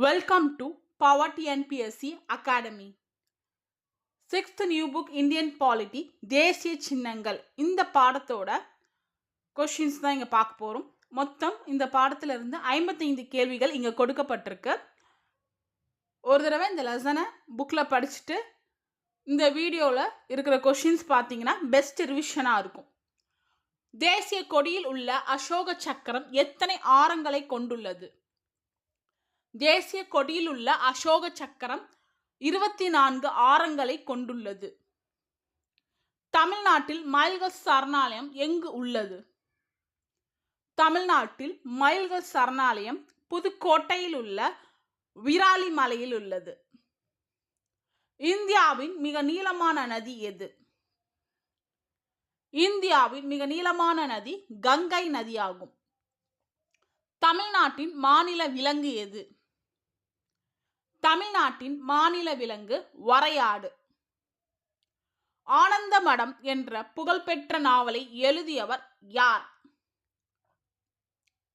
Welcome to Power TNPSC Academy. Sixth new book Indian Polity தேசிய சின்னங்கள். இந்த பாடத்தோட questions தான் இங்கே பார்க்க போகிறோம். மொத்தம் இந்த பாடத்துல இருந்து 55 கேள்விகள் இங்கே கொடுக்கப்பட்டிருக்கு. ஒரு தடவை இந்த லெசனை புக்கில் படிச்சுட்டு இந்த வீடியோவில் இருக்கிற கொஷின்ஸ் பார்த்தீங்கன்னா பெஸ்ட் ரிவிஷனாக இருக்கும். தேசிய கொடியில் உள்ள அசோக சக்கரம் எத்தனை ஆரங்களை கொண்டுள்ளது? தேசிய கொடியில் உள்ள அசோக சக்கரம் 24 ஆரங்களை கொண்டுள்ளது. தமிழ்நாட்டில் மயில்கள் சரணாலயம் எங்கு உள்ளது? தமிழ்நாட்டில் மயில்கள் சரணாலயம் புதுக்கோட்டையில் உள்ள விராலி மலையில் உள்ளது. இந்தியாவின் மிக நீளமான நதி எது? இந்தியாவின் மிக நீளமான நதி கங்கை நதியாகும். தமிழ்நாட்டின் மாநில விலங்கு எது? தமிழ்நாட்டின் மாநில விலங்கு வரையாடு. ஆனந்த மடம் என்ற புகழ்பெற்ற நாவலை எழுதியவர் யார்?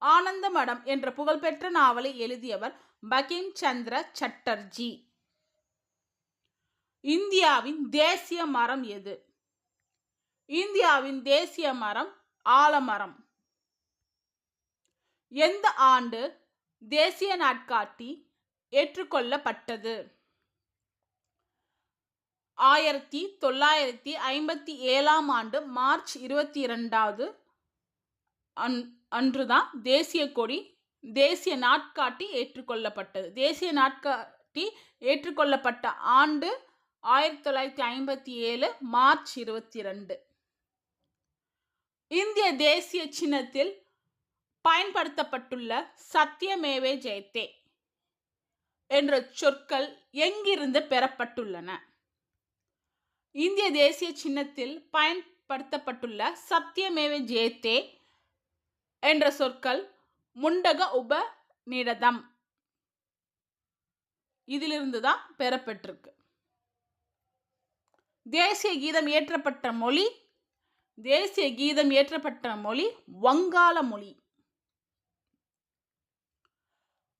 ஆனந்த மடம் என்ற புகழ்பெற்ற நாவலை எழுதியவர் பங்கிம் சந்திர சட்டர்ஜி. இந்தியாவின் தேசிய மரம் எது? இந்தியாவின் தேசிய மரம் ஆலமரம். எந்த ஆண்டு தேசிய நாட்காட்டி ஏற்றுக்கொள்ளப்பட்டது? 1957 ஆண்டு மார்ச் 22 அன்றுதான் தேசிய நாட்காட்டி ஏற்றுக்கொள்ளப்பட்டது. தேசிய நாட்காட்டி ஏற்றுக்கொள்ளப்பட்ட ஆண்டு 1957 மார்ச் 22. இந்திய தேசிய சின்னத்தில் பயன்படுத்தப்பட்டுள்ள சத்தியமேவே ஜெயத்தே என்ற சொற்கள் எங்கிருந்து பெறப்பட்டுள்ளன? இந்திய தேசிய சின்னத்தில் பயன்படுத்தப்பட்டுள்ள சத்தியமேவ ஜெயத்தே என்ற சொற்கள் முண்டக உபநிடதம் இதிலிருந்து தான் பெறப்பட்டிருக்கு. தேசிய கீதம் இயற்றப்பட்ட மொழி? தேசிய கீதம் இயற்றப்பட்ட மொழி வங்காள மொழி.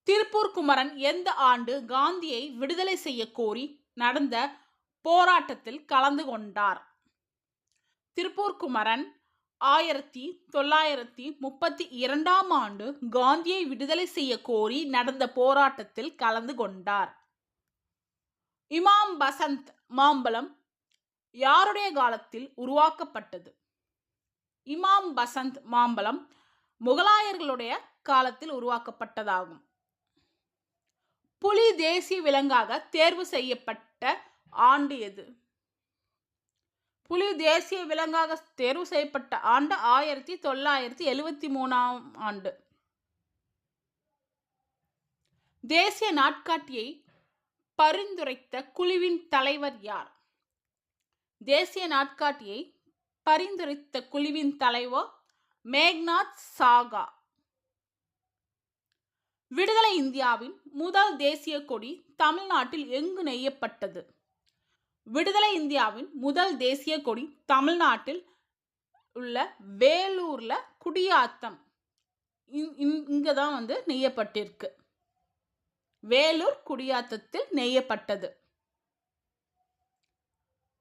திருப்பூர் குமரன் எந்த ஆண்டு காந்தியை விடுதலை செய்ய கோரி நடந்த போராட்டத்தில் கலந்து கொண்டார்? திருப்பூர் குமரன் 1932 ஆண்டு காந்தியை விடுதலை செய்ய கோரி நடந்த போராட்டத்தில் கலந்து கொண்டார். இமாம் பசந்த் மாம்பழம் யாருடைய காலத்தில் உருவாக்கப்பட்டது? இமாம் பசந்த் மாம்பழம் முகலாயர்களுடைய காலத்தில் உருவாக்கப்பட்டதாகும். புலி தேசிய விலங்காக தேர்வு செய்யப்பட்ட ஆண்டு எது? புலி தேசிய விலங்காக தேர்வு செய்யப்பட்ட ஆண்டு 1973 ஆண்டு. தேசிய நாட்காட்டியை பரிந்துரைத்த குழுவின் தலைவர் யார்? தேசிய நாட்காட்டியை பரிந்துரைத்த குழுவின் தலைவர் மேக்நாத் சாகா. விடுதலை இந்தியாவின் முதல் தேசிய கொடி தமிழ்நாட்டில் எங்கு நெய்யப்பட்டது? விடுதலை இந்தியாவின் முதல் தேசிய கொடி தமிழ்நாட்டில் உள்ள வேலூர்ல குடியாத்தம் இங்கதான் நெய்யப்பட்டிருக்கு. வேலூர் குடியாத்தத்தில் நெய்யப்பட்டது.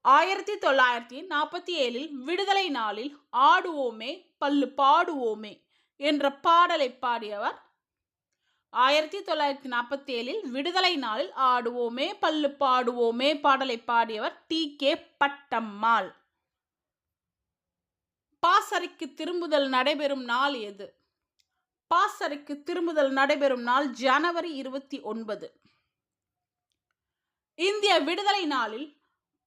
1947 விடுதலை நாளில் ஆடுவோமே பல்லு பாடுவோமே என்ற பாடலை பாடியவர்? 1947 விடுதலை நாளில் ஆடுவோமே பல்லு பாடுவோமே பாடலை பாடியவர் TK பட்டம்மாள். பாசறைக்கு திரும்புதல் நடைபெறும் நாள் எது? பாசறைக்கு திரும்புதல் நடைபெறும் நாள் ஜனவரி 29. இந்திய விடுதலை நாளில்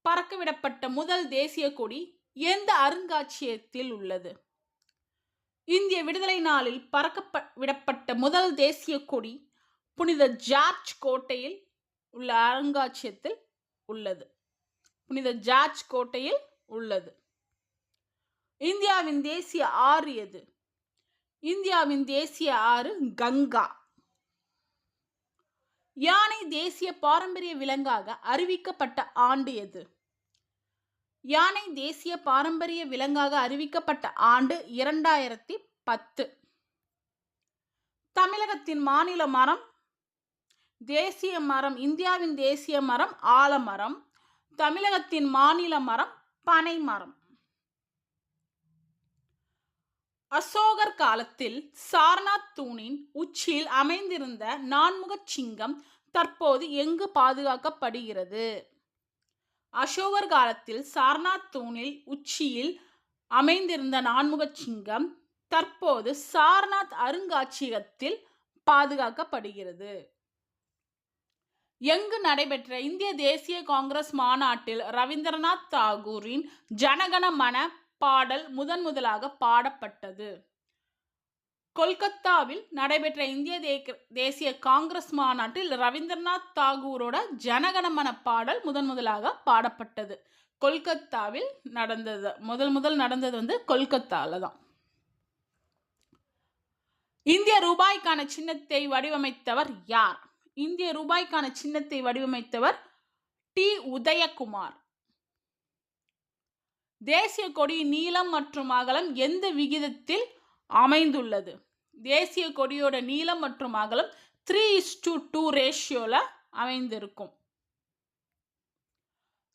பறக்கவிடப்பட்ட முதல் தேசிய கொடி எந்த அருங்காட்சியகத்தில் உள்ளது? இந்திய விடுதலை நாளில் பறக்க முதல் தேசிய கொடி புனித ஜார்ஜ் கோட்டையில் உள்ள அருங்காட்சியகத்தில் உள்ளது. புனித ஜார்ஜ் கோட்டையில் உள்ளது. இந்தியாவின் தேசிய ஆறு எது? இந்தியாவின் தேசிய ஆறு கங்கா. யானை தேசிய பாரம்பரிய விலங்காக அறிவிக்கப்பட்ட ஆண்டு எது? யானை தேசிய பாரம்பரிய விலங்காக அறிவிக்கப்பட்ட ஆண்டு 2010. தமிழகத்தின் மாநில மரம் தேசிய மரம், இந்தியாவின் தேசிய மரம் ஆலமரம். தமிழகத்தின் மாநில மரம் பனை மரம். அசோகர் காலத்தில் சாரநாத் தூணின் உச்சியில் அமைந்திருந்த நான்முகச் சிங்கம் தற்போது எங்கு பாதுகாக்கப்படுகிறது? அசோகர் காலத்தில் சாரநாத் தூணில் உச்சியில் அமைந்திருந்த நான்முகச் சிங்கம் தற்போது சாரநாத் அருங்காட்சியகத்தில் பாதுகாக்கப்படுகிறது. எங்கு நடைபெற்ற இந்திய தேசிய காங்கிரஸ் மாநாட்டில் ரவீந்திரநாத் தாகூரின் ஜனகண மன பாடல் முதலாக பாடப்பட்டது? கொல்கத்தாவில் நடைபெற்ற இந்திய தேசிய காங்கிரஸ் மாநாட்டில் ரவீந்திரநாத் தாகூரோட ஜனகணமன பாடல் முதலாக பாடப்பட்டது. கொல்கத்தாவில் நடந்தது. முதல் நடந்தது கொல்கத்தால தான். இந்திய ரூபாய்க்கான சின்னத்தை வடிவமைத்தவர் யார்? இந்திய ரூபாய்க்கான சின்னத்தை வடிவமைத்தவர் டி. உதயகுமார். தேசிய கொடியின் நீளம் மற்றும் அகலம் எந்த விகிதத்தில் அமைந்துள்ளது? தேசிய கொடியோட நீளம் மற்றும் அகலம் 3:2 ரேஷியோல அமைந்திருக்கும்.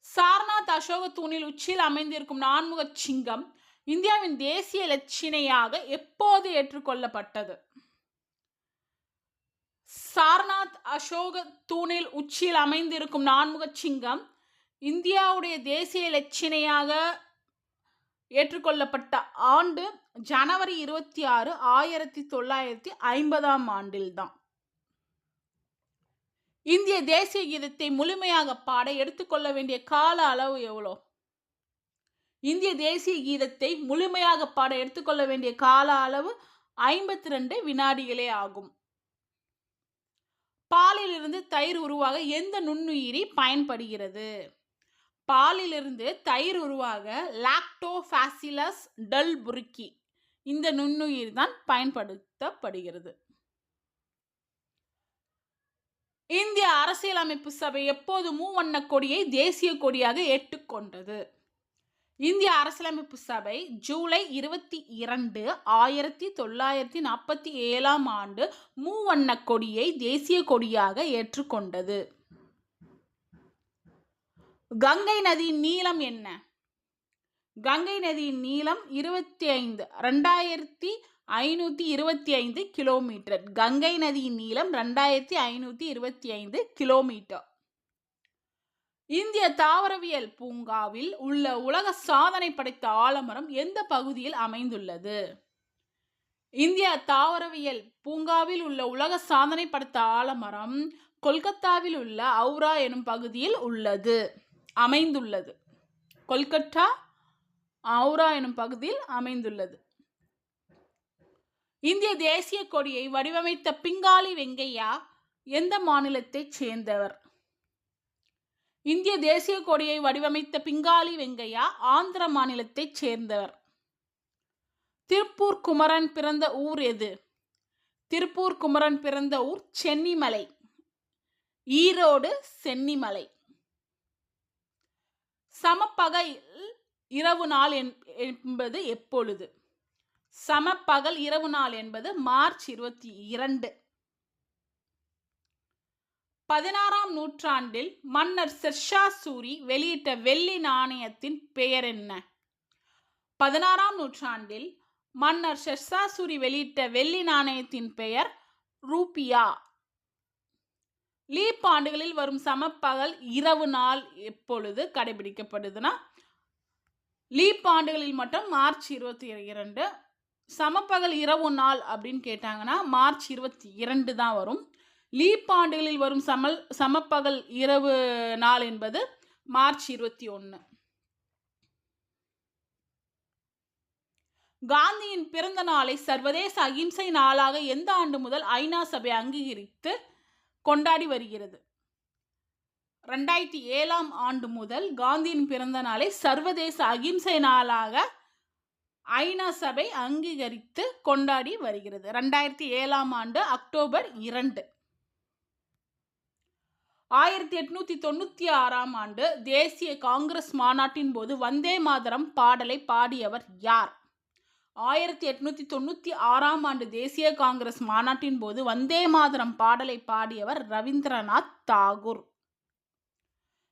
சாரநாத் அசோக தூணில் உச்சியில் அமைந்திருக்கும் நான்முக சிங்கம் இந்தியாவின் தேசிய இலச்சினையாக எப்போது ஏற்றுக்கொள்ளப்பட்டது? சாரநாத் அசோக தூணில் உச்சியில் அமைந்திருக்கும் நான்முக சிங்கம் இந்தியாவுடைய தேசிய இலச்சினையாக ஏற்றுக்கொள்ளப்பட்ட ஆண்டு ஜனவரி 26, 1950 ஆண்டில்தான். இந்திய தேசிய கீதத்தை முழுமையாக பாட எடுத்துக்கொள்ள வேண்டிய கால அளவு எவ்வளோ? இந்திய தேசிய கீதத்தை முழுமையாக பாட எடுத்துக்கொள்ள வேண்டிய கால அளவு 52 வினாடிகளே ஆகும். பாலிலிருந்து தயிர் உருவாக எந்த நுண்ணுயிரி பயன்படுகிறது? பாலிலிருந்து தயிர் உருவாக லாக்டோபாசிலஸ் டெல்புர்கி இந்த நுண்ணுயிர் தான் பயன்படுத்தப்படுகிறது. இந்திய அரசியலமைப்பு சபை எப்போது மூவண்ண கொடியை தேசிய கொடியாக ஏற்றுக்கொண்டது? இந்திய அரசியலமைப்பு சபை ஜூலை 22, 1947 ஆண்டு மூவண்ண கொடியை தேசிய கொடியாக ஏற்றுக்கொண்டது. கங்கை நதியின் நீளம் என்ன? கங்கை நதியின் நீளம் 2525 கிலோமீட்டர். கங்கை நதியின் நீளம் 2525 கிலோமீட்டர். இந்திய தாவரவியல் பூங்காவில் உள்ள உலக சாதனை படைத்த ஆலமரம் எந்த பகுதியில் அமைந்துள்ளது? இந்திய தாவரவியல் பூங்காவில் உள்ள உலக சாதனை படைத்த ஆலமரம் கொல்கத்தாவில் உள்ள ஹவுரா எனும் பகுதியில் அமைந்துள்ளது. கொல்கத்தா ஹவுரா எனும் பகுதியில் அமைந்துள்ளது. இந்திய தேசிய கொடியை வடிவமைத்த பிங்காலி வெங்கையா எந்த மாநிலத்தைச் சேர்ந்தவர்? இந்திய தேசிய கொடியை வடிவமைத்த பிங்காலி வெங்கையா ஆந்திர மாநிலத்தைச் சேர்ந்தவர். திருப்பூர் குமரன் பிறந்த ஊர் எது? திருப்பூர் குமரன் பிறந்த ஊர் சென்னிமலை. ஈரோடு சென்னிமலை. சமப்பகல் இரவு நாள் என்பது எப்பொழுது? சமப்பகல் இரவு நாள் என்பது மார்ச் 22. 16ஆம் நூற்றாண்டில் மன்னர் ஷெர்ஷா சூரி வெளியிட்ட வெள்ளி நாணயத்தின் பெயர் என்ன? 16ஆம் நூற்றாண்டில் மன்னர் ஷெர்ஷா சூரி வெளியிட்ட வெள்ளி நாணயத்தின் பெயர் ரூபியா. லீப் ஆண்டுகளில் வரும் சமப்பகல் இரவு நாள் எப்பொழுது கடைபிடிக்கப்படுதுன்னா லீப் ஆண்டுகளில் மட்டும் மார்ச் 22. சமப்பகல் இரவு நாள் அப்படின்னு கேட்டாங்கன்னா மார்ச் 22 தான் வரும். லீப் ஆண்டுகளில் வரும் சமப்பகல் இரவு நாள் என்பது மார்ச் 21. காந்தியின் பிறந்த நாளை சர்வதேச அகிம்சை நாளாக எந்த ஆண்டு முதல் ஐநா சபை அங்கீகரித்து கொண்டாடி வருகிறது? 2007 ஆண்டு முதல் காந்தியின் பிறந்த நாளை சர்வதேச அகிம்சை நாளாக ஐநா சபை அங்கீகரித்து கொண்டாடி வருகிறது. 2007 ஆண்டு அக்டோபர் 2. 1896 ஆண்டு தேசிய காங்கிரஸ் மாநாட்டின் போது வந்தே மாதரம் பாடலை பாடியவர் யார்? 1896ஆம் ஆண்டு தேசிய காங்கிரஸ் மாநாட்டின் போது வந்தே மாதரம் பாடலை பாடியவர் ரவீந்திரநாத் தாகூர்.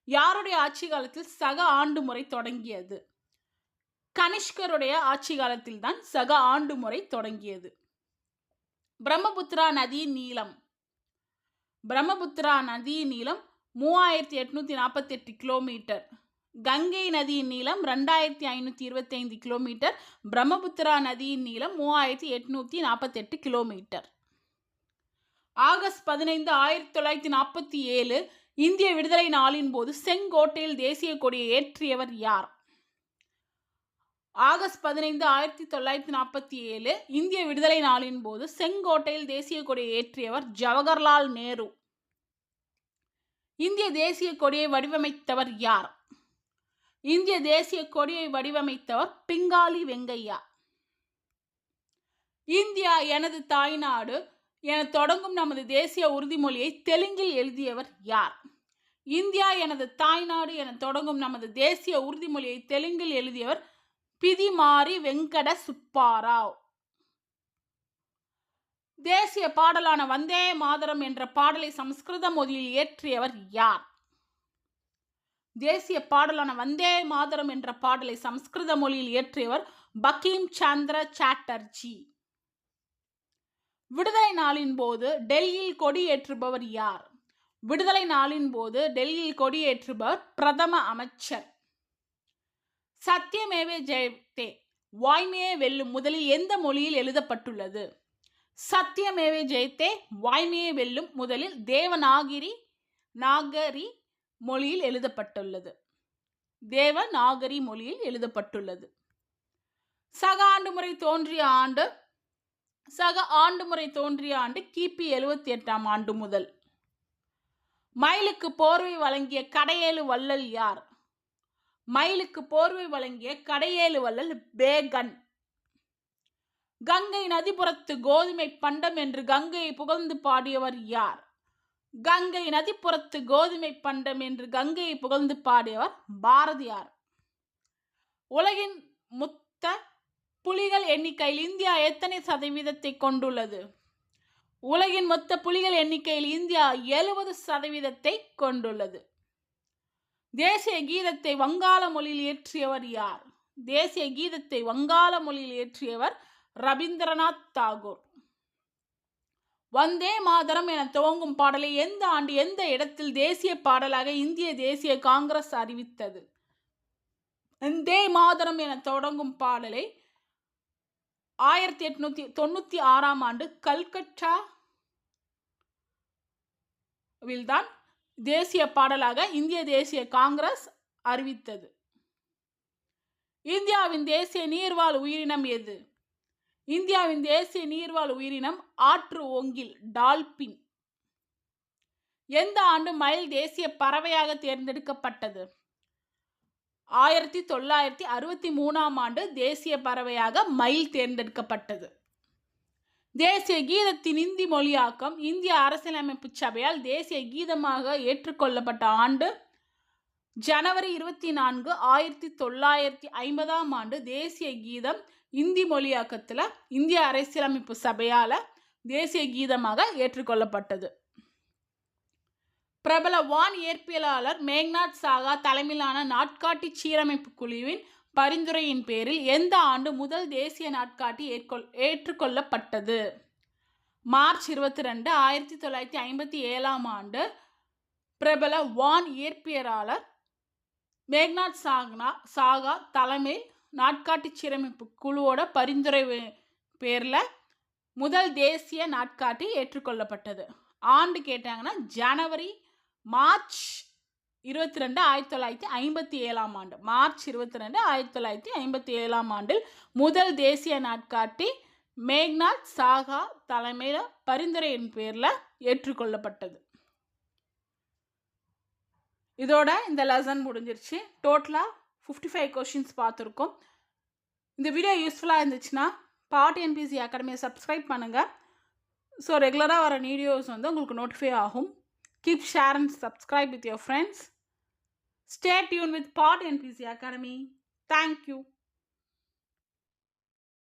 யாருடைய ஆட்சி காலத்தில் சக ஆண்டு முறை தொடங்கியது? கனிஷ்கருடைய ஆட்சி காலத்தில் தான் சக ஆண்டு முறை தொடங்கியது. பிரம்மபுத்திரா நதியின் நீளம். பிரம்மபுத்திரா நதியின் நீளம் 3848 கிலோமீட்டர். கங்கை நதியின் நீளம் 2525 கிலோமீட்டர். பிரம்மபுத்திரா நதியின் நீளம் 3848 கிலோமீட்டர். ஆகஸ்ட் 15, 1947 இந்திய விடுதலை நாளின் போது செங்கோட்டையில் தேசிய கொடியை ஏற்றியவர் யார்? ஆகஸ்ட் 15, 1947 இந்திய விடுதலை நாளின் போது செங்கோட்டையில் தேசிய கொடியை ஏற்றியவர் ஜவஹர்லால் நேரு. இந்திய தேசிய கொடியை வடிவமைத்தவர் யார்? இந்திய தேசிய கொடியை வடிவமைத்தவர் பிங்காலி வெங்கையா. இந்தியா எனது தாய்நாடு என தொடங்கும் நமது தேசிய உறுதிமொழியை தெலுங்கில் எழுதியவர் யார்? இந்தியா எனது தாய்நாடு என தொடங்கும் நமது தேசிய உறுதிமொழியை தெலுங்கில் எழுதியவர் பிதிமாரி வெங்கட சுப்பாராவ். தேசிய பாடலான வந்தே மாதரம் என்ற பாடலை சமஸ்கிருத மொழியில் இயற்றியவர் யார்? தேசிய பாடலான வந்தே மாதரம் என்ற பாடலை சமஸ்கிருத மொழியில் இயற்றியவர் பங்கிம் சந்திர சாட்டர்ஜி. விடுதலை நாளின் போது டெல்லியில் கொடியேற்றுபவர் யார்? விடுதலை நாளின் போது டெல்லியில் கொடியேற்றுபவர் பிரதம அமைச்சர். சத்தியமேவே ஜெயதே வாய்மையே வெல்லும் முதலில் எந்த மொழியில் எழுதப்பட்டுள்ளது? சத்தியமேவே ஜெயதே வாய்மையே வெல்லும் முதலில் தேவநாகரி மொழியில் எழுதப்பட்டுள்ளது. தேவநாகரி மொழியில் எழுதப்பட்டுள்ளது. சக ஆண்டு முறை தோன்றிய ஆண்டு கிபி 78ஆம் ஆண்டு முதல். மயிலுக்கு போர்வை வழங்கிய கடையேழு வள்ளல் யார்? மயிலுக்கு போர்வை வழங்கிய கடையேழு வள்ளல் பேகன். கங்கை நதிப்புறத்து கோதுமை பண்டம் என்று கங்கையை புகழ்ந்து பாடியவர் யார்? கங்கை நதிப்புறத்து கோதுமை பண்டம் என்று கங்கையை புகழ்ந்து பாடியவர் பாரதியார். உலகின் மொத்த புலிகள் எண்ணிக்கையில் இந்தியா எத்தனை சதவீதத்தை கொண்டுள்ளது? உலகின் மொத்த புலிகள் எண்ணிக்கையில் இந்தியா 70% கொண்டுள்ளது. தேசிய கீதத்தை வங்காள மொழியில் இயற்றியவர் யார்? தேசிய கீதத்தை வங்காள மொழியில் இயற்றியவர் ரவீந்திரநாத் தாகூர். வந்தே மாதரம் என துவங்கும் பாடலை எந்த ஆண்டு எந்த இடத்தில் தேசிய பாடலாக இந்திய தேசிய காங்கிரஸ் அறிவித்தது? வந்தே மாதரம் என தொடங்கும் பாடலை 1896ஆம் ஆண்டு கல்கட்டாவில் தான் தேசிய பாடலாக இந்திய தேசிய காங்கிரஸ் அறிவித்தது. இந்தியாவின் தேசிய நீர்வாழ் உயிரினம் எது? இந்தியாவின் தேசிய நீர்வாழ் உயிரினம் ஆற்று ஓங்கில் டால்பின். எந்த ஆண்டு மயில் தேசிய பறவையாக தேர்ந்தெடுக்கப்பட்டது? 1963ஆம் ஆண்டு தேசிய பறவையாக மயில் தேர்ந்தெடுக்கப்பட்டது. தேசிய கீதத்தின் இந்தி மொழியாக்கம் இந்திய அரசியலமைப்பு சபையால் தேசிய கீதமாக ஏற்றுக்கொள்ளப்பட்ட ஆண்டு ஜனவரி 24, 1950ஆம் ஆண்டு தேசிய கீதம் இந்தி மொழியாக்கத்தில் இந்திய அரசியலமைப்பு சபையால் தேசிய கீதமாக ஏற்றுக்கொள்ளப்பட்டது. பிரபல வான் இயற்பியலாளர் மேக்நாத் சாகா தலைமையிலான நாட்காட்டி சீரமைப்பு குழுவின் பரிந்துரையின் பேரில் எந்த ஆண்டு முதல் தேசிய நாட்காட்டி ஏற்றுக்கொள்ளப்பட்டது? மார்ச் 22, 1957ஆம் ஆண்டு பிரபல வான் இயற்பியலாளர் மேக்நாத் சாகா தலைமையில் நாட்காட்டி சீரமைப்பு குழுவோட பரிந்துரை பேரில் முதல் தேசிய நாட்காட்டி ஏற்றுக்கொள்ளப்பட்டது. ஆண்டு கேட்டாங்கன்னா மார்ச் 22, 1957ஆம் ஆண்டு. மார்ச் 22, 1957ஆம் ஆண்டில் முதல் தேசிய நாட்காட்டி மேக்நாத் சாகா தலைமையில் பரிந்துரையின் பேரில் ஏற்றுக்கொள்ளப்பட்டது. இதோட இந்த லெசன் முடிஞ்சிருச்சு. டோட்டலாக 55 கொஷின்ஸ் பார்த்துருக்கோம். இந்த வீடியோ யூஸ்ஃபுல்லாக இருந்துச்சுன்னா பாட் என்பிசி அகாடமியை சப்ஸ்கிரைப் பண்ணுங்கள். ஸோ ரெகுலராக வர வீடியோஸ் வந்து உங்களுக்கு நோட்டிஃபை ஆகும். Keep share and subscribe with your friends. Stay tuned with Pod NPC Academy. Thank you.